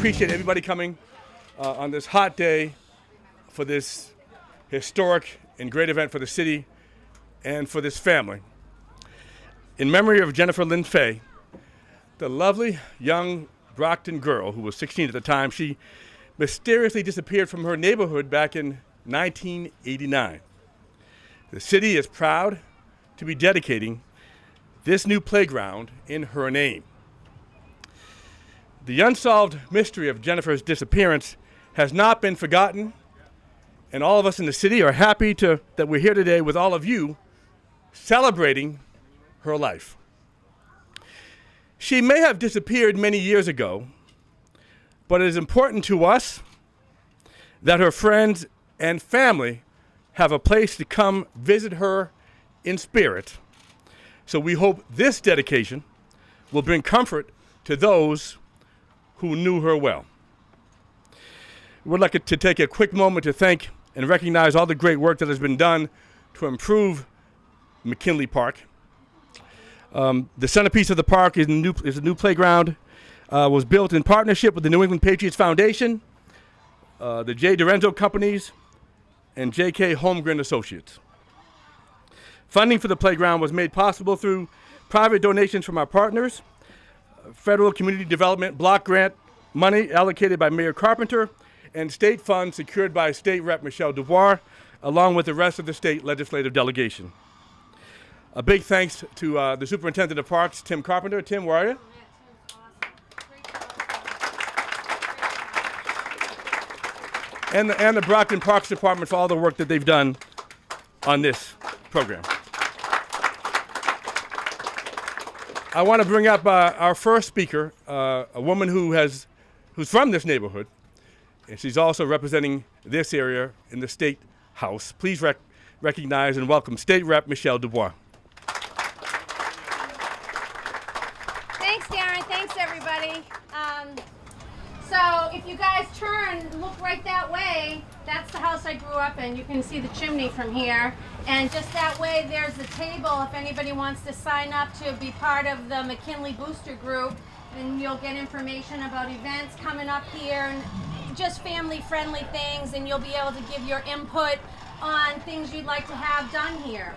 appreciate everybody coming on this hot day for this historic and great event for the city and for this family. In memory of Jennifer Lynn Fay, the lovely young Brockton girl who was 16 at the time, she mysteriously disappeared from her neighborhood back in 1989. The city is proud to be dedicating this new playground in her name. The unsolved mystery of Jennifer's disappearance has not been forgotten, and all of us in the city are happy that we're here today with all of you celebrating her life. She may have disappeared many years ago, but it is important to us that her friends and family have a place to come visit her in spirit. So we hope this dedication will bring comfort to those who knew her well. We'd like to take a quick moment to thank and recognize all the great work that has been done to improve McKinley Park. The centerpiece of the park is a new playground. Was built in partnership with the New England Patriots Foundation, the J. Dorenzo Companies, and J.K. Holmgren Associates. Funding for the playground was made possible through private donations from our partners, federal community development block grant money allocated by Mayor Carpenter, and state funds secured by State Rep. Michelle Dubois, along with the rest of the state legislative delegation. A big thanks to the Superintendent of Parks, Tim Carpenter. Tim, where are you? And the Brockton Parks Department for all the work that they've done on this program. I want to bring up our first speaker, a woman who's from this neighborhood, and she's also representing this area in the State House. Please recognize and welcome State Rep. Michelle Dubois. Thanks, Darren. Thanks, everybody. So if you guys look right that way, that's the house I grew up in. You can see the chimney from here. And just that way, there's a table if anybody wants to sign up to be part of the McKinley Booster Group. And you'll get information about events coming up here and just family-friendly things. And you'll be able to give your input on things you'd like to have done here.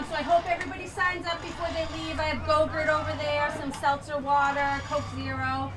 So I hope everybody signs up before they leave. I have Go-Gurt over there, some seltzer water, Coke Zero.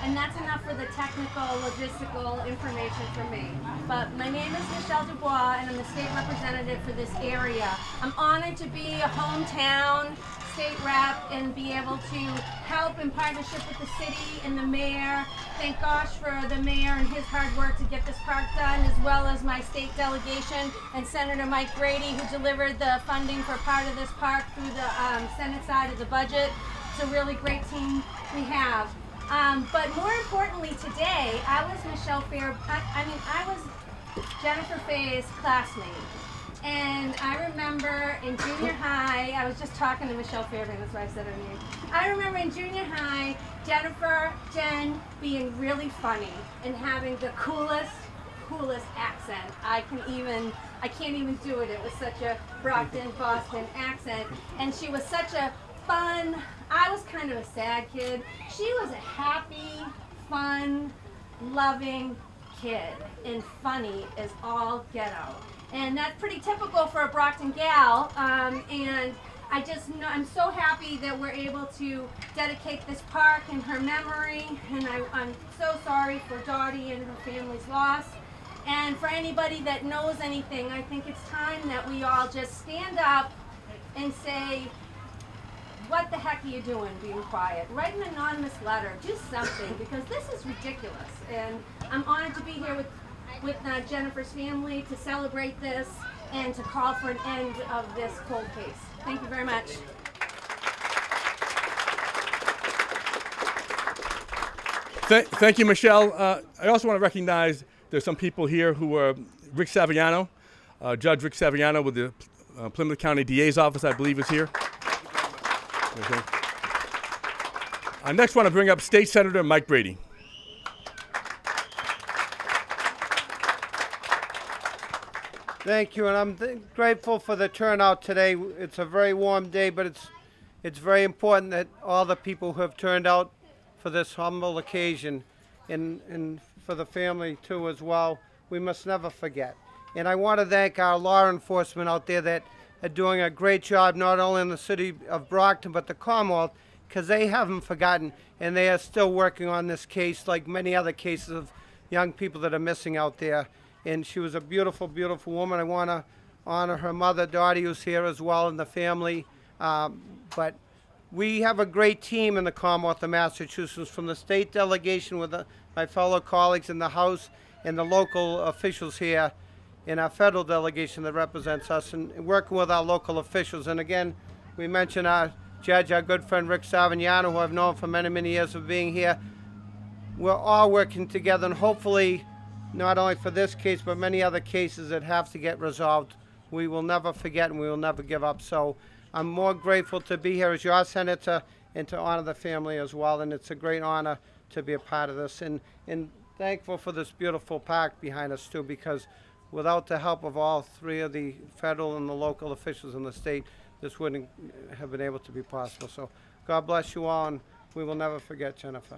And that's enough for the technical, logistical information for me. But my name is Michelle Dubois, and I'm the state representative for this area. I'm honored to be a hometown state rep and be able to help in partnership with the city and the mayor. Thank gosh for the mayor and his hard work to get this park done, as well as my state delegation and Senator Mike Grady, who delivered the funding for part of this park through the Senate side of the budget. It's a really great team we have. But more importantly today, I was I was Jennifer Fay's classmate. And I remember in junior high, I was just talking to Michelle Fairbairn, that's why I said her name. I remember in junior high, Jen being really funny and having the coolest accent. I can't even do it. It was such a Brockton, Boston accent. And she was such a fun, I was kind of a sad kid. She was a happy, fun, loving kid, and funny as all get out. And that's pretty typical for a Brockton gal. And I'm so happy that we're able to dedicate this park in her memory. And I'm so sorry for Dottie and her family's loss. And for anybody that knows anything, I think it's time that we all just stand up and say, what the heck are you doing being quiet? Write an anonymous letter, do something, because this is ridiculous. And I'm honored to be here with Jennifer's family to celebrate this and to call for an end of this cold case. Thank you very much. Thank you, Michelle. I also want to recognize there's some people here who are Rick Saviano, Judge Rick Saviano with the Plymouth County DA's office, I believe, is here. Okay. I next want to bring up State Senator Mike Brady. Thank you, and I'm grateful for the turnout today. It's a very warm day, but it's very important that all the people who have turned out for this humble occasion. and for the family too as well. We must never forget. And I want to thank our law enforcement out there that are doing a great job, not only in the city of Brockton, but the Commonwealth, because they haven't forgotten, and they are still working on this case like many other cases of young people that are missing out there. And she was a beautiful, beautiful woman. I want to honor her mother, Dottie, who's here as well, and the family. But we have a great team in the Commonwealth of Massachusetts, from the state delegation with my fellow colleagues in the House and the local officials here, in our federal delegation that represents us, and working with our local officials. And again, we mentioned our judge, our good friend Rick Savignano, who I've known for many, many years of being here. We're all working together, and hopefully, not only for this case, but many other cases that have to get resolved, we will never forget and we will never give up. So I'm more grateful to be here as your senator and to honor the family as well. And it's a great honor to be a part of this. And thankful for this beautiful park behind us too, because without the help of all three of the federal and the local officials in the state, this wouldn't have been able to be possible. So God bless you all, and we will never forget Jennifer.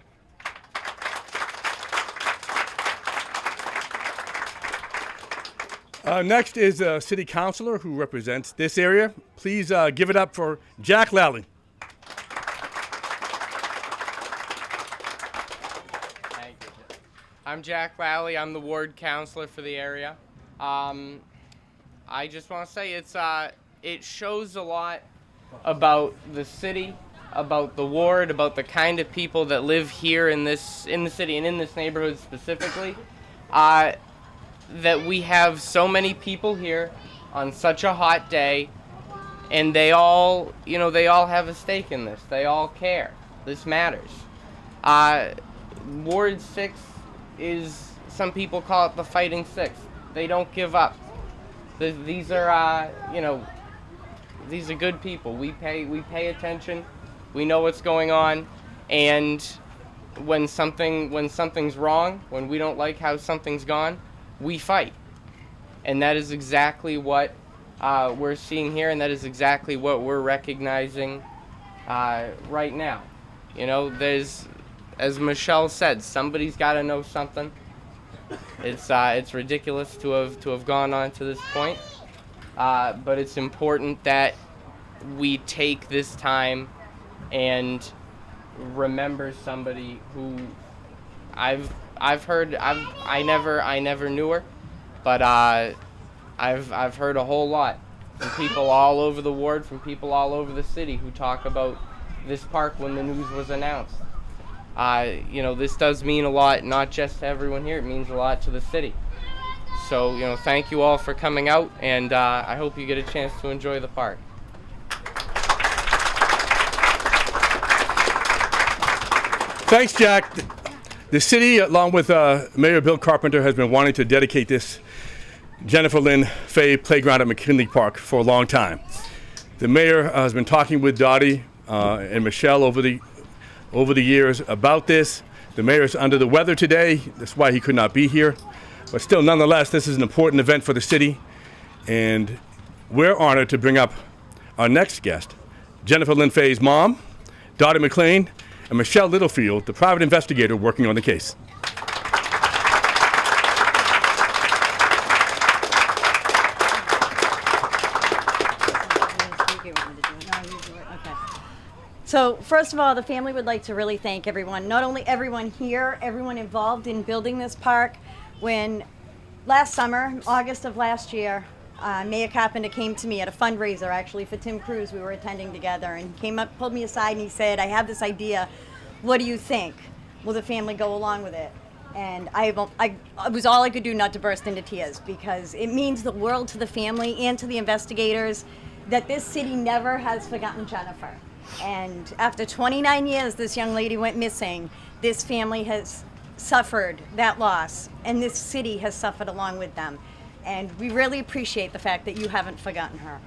Next is a city councilor who represents this area. Please give it up for Jack Lally. Thank you. I'm Jack Lally. I'm the ward councilor for the area. I just want to say it shows a lot about the city, about the ward, about the kind of people that live here in the city and in this neighborhood specifically. That we have so many people here on such a hot day, and they all have a stake in this. They all care. This matters. Ward 6 is, some people call it the Fighting Six. They don't give up. These are these are good people. We pay attention. We know what's going on, and when something's wrong, when we don't like how something's gone, we fight. And that is exactly what we're seeing here, and that is exactly what we're recognizing right now. You know, there's, as Michelle said, somebody's got to know something. It's ridiculous to have gone on to this point, but it's important that we take this time and remember somebody who I've heard. I never knew her, but I've heard a whole lot from people all over the ward, from people all over the city who talk about this park when the news was announced. This does mean a lot, not just to everyone here. It means a lot to the city. So, thank you all for coming out, and I hope you get a chance to enjoy the park. Thanks, Jack. The city, along with Mayor Bill Carpenter, has been wanting to dedicate this Jennifer Lynn Fay playground at McKinley Park for a long time. The mayor has been talking with Dottie and Michelle over the years about this. The mayor is under the weather today. That's why he could not be here. But still, nonetheless, this is an important event for the city. And we're honored to bring up our next guest, Jennifer Lynn Fay's mom, Dottie McLean, and Michelle Littlefield, the private investigator working on the case. So first of all, the family would like to really thank everyone, not only everyone here, everyone involved in building this park. When last summer, August of last year, Mayor Carpenter came to me at a fundraiser actually for Tim Cruz. We were attending together, and he came up, pulled me aside, and he said, "I have this idea. What do you think? Will the family go along with it?" And it was all I could do not to burst into tears, because it means the world to the family and to the investigators that this city never has forgotten Jennifer. And after 29 years this young lady went missing, this family has suffered that loss, and this city has suffered along with them. And we really appreciate the fact that you haven't forgotten her.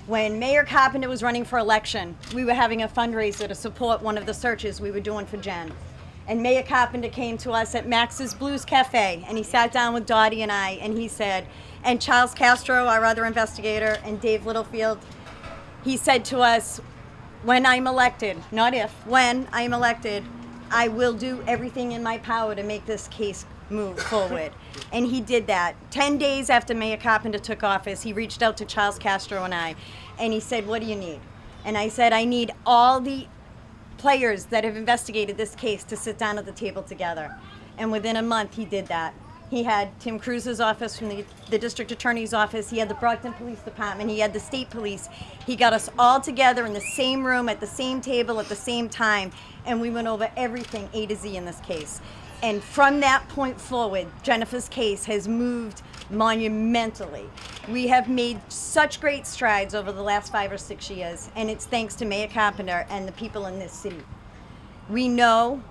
When Mayor Carpenter was running for election, we were having a fundraiser to support one of the searches we were doing for Jen. And Mayor Carpenter came to us at Max's Blues Cafe, and he sat down with Dottie and I, and he said, and Charles Castro, our other investigator, and Dave Littlefield, he said to us, "When I'm elected, not if, when I'm elected, I will do everything in my power to make this case move forward. And he did that. 10 days after Mayor Carpenter took office, he reached out to Charles Castro and I, and he said, what do you need? And I said, I need all the players that have investigated this case to sit down at the table together. And within a month, he did that. He had Tim Cruz's office from the district attorney's office. He had the Brockton Police Department. He had the state police. He got us all together in the same room at the same table at the same time, and we went over everything A to Z in this case. And from that point forward, Jennifer's case has moved monumentally. We have made such great strides over the last 5 or 6 years, and it's thanks to Mayor Carpenter and the people in this city. We know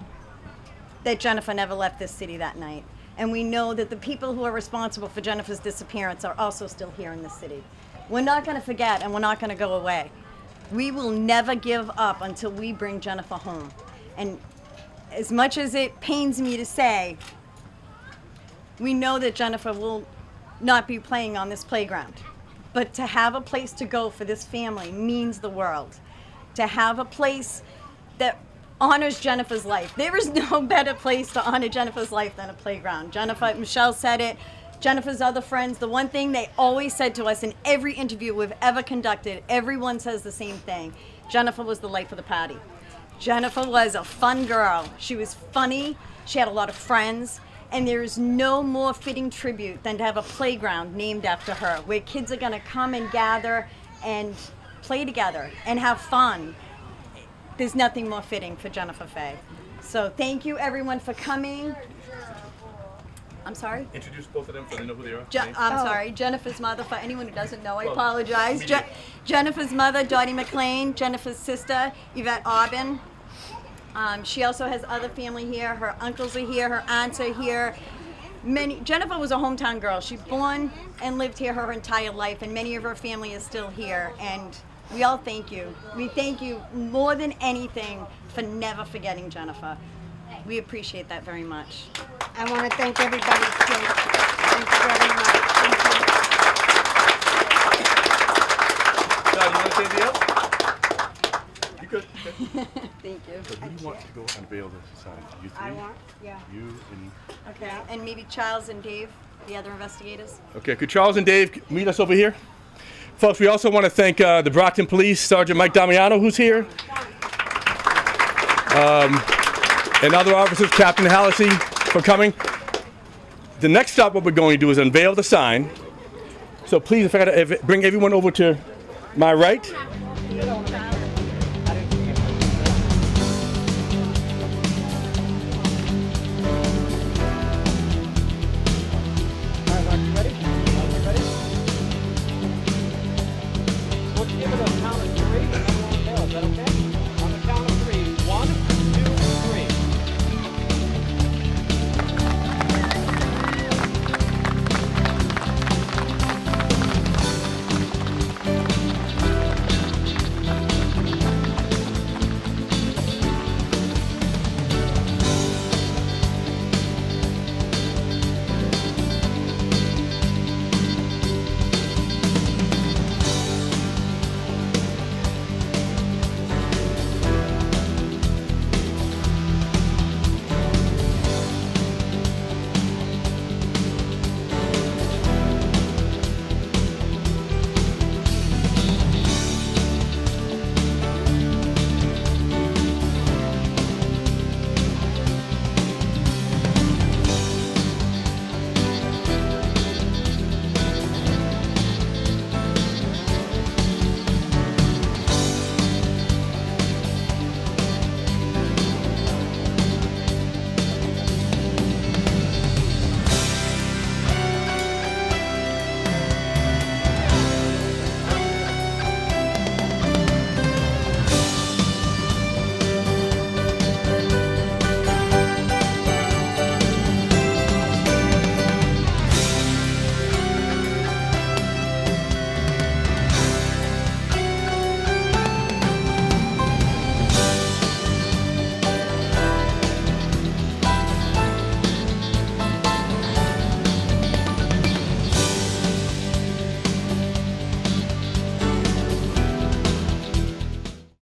that Jennifer never left this city that night. And we know that the people who are responsible for Jennifer's disappearance are also still here in the city. We're not going to forget, and we're not going to go away. We will never give up until we bring Jennifer home. And as much as it pains me to say, we know that Jennifer will not be playing on this playground. But to have a place to go for this family means the world. To have a place that honors Jennifer's life. There is no better place to honor Jennifer's life than a playground. Jennifer, Michelle said it, Jennifer's other friends, the one thing they always said to us in every interview we've ever conducted, everyone says the same thing. Jennifer was the life of the party. Jennifer was a fun girl. She was funny, she had a lot of friends, and there is no more fitting tribute than to have a playground named after her, where kids are gonna come and gather and play together and have fun. There's nothing more fitting for Jennifer Fay. So thank you everyone for coming. I'm sorry? Introduce both of them so they know who they are. I'm sorry, Jennifer's mother, for anyone who doesn't know, I apologize. Jennifer's mother, Dottie McLean, Jennifer's sister, Yvette Aubin. She also has other family here. Her uncles are here, her aunts are here. Jennifer was a hometown girl. She born and lived here her entire life, and many of her family is still here. And we all thank you. We thank you more than anything for never forgetting Jennifer. We appreciate that very much. I want to thank everybody too. Thank you very much. John, you want to say anything else? You good? Thank you. So who wants to go unveil this sign? You three? I want, yeah. You and... Okay, and maybe Charles and Dave, the other investigators. Okay, could Charles and Dave meet us over here? Folks, we also want to thank the Brockton Police, Sergeant Mike Damiano, who's here. And other officers, Captain Hallisey, for coming. The next stop, what we're going to do is unveil the sign. So please, if I gotta bring everyone over to my right.